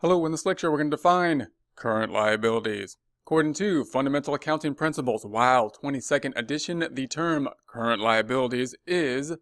Hello, in this lecture we're going to define current liabilities. According to Fundamental Accounting Principles, WOW 22nd edition, the term current liabilities is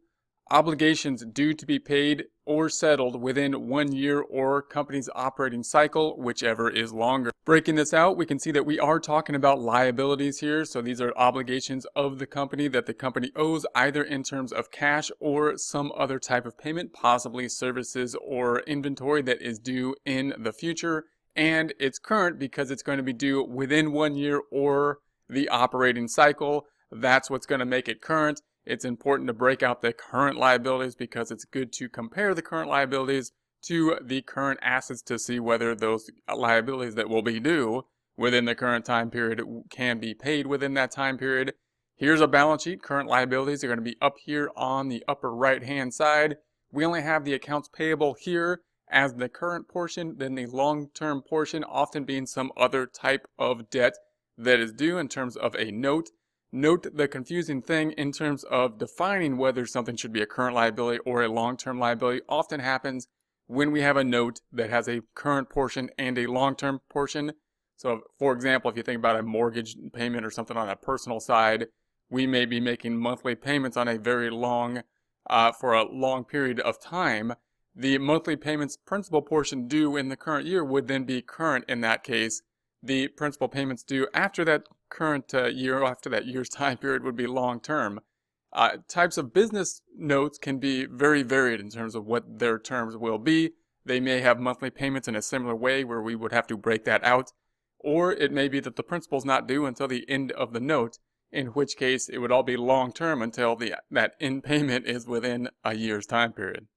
obligations due to be paid or settled within 1 year or company's operating cycle, whichever is longer. Breaking this out, we can see that we are talking about liabilities here. So these are obligations of the company that the company owes either in terms of cash or some other type of payment, possibly services or inventory that is due in the future. And it's current because it's going to be due within 1 year or the operating cycle. That's what's going to make it current. It's important to break out the current liabilities because it's good to compare the current liabilities to the current assets to see whether those liabilities that will be due within the current time period can be paid within that time period. Here's a balance sheet. Current liabilities are going to be up here on the upper right hand side. We only have the accounts payable here as the current portion, then the long-term portion often being some other type of debt that is due in terms of a note. Note the confusing thing in terms of defining whether something should be a current liability or a long-term liability often happens when we have a note that has a current portion and a long-term portion. So, for example, if you think about a mortgage payment or something on a personal side, we may be making monthly payments on a very long, for a long period of time. The monthly payments principal portion due in the current year would then be current in that case. The principal payments due after that current year, after that year's time period, would be long term. Types of business notes can be very varied in terms of what their terms will be. They may have monthly payments in a similar way where we would have to break that out. Or it may be that the principal is not due until the end of the note, in which case it would all be long term until that end payment is within a year's time period.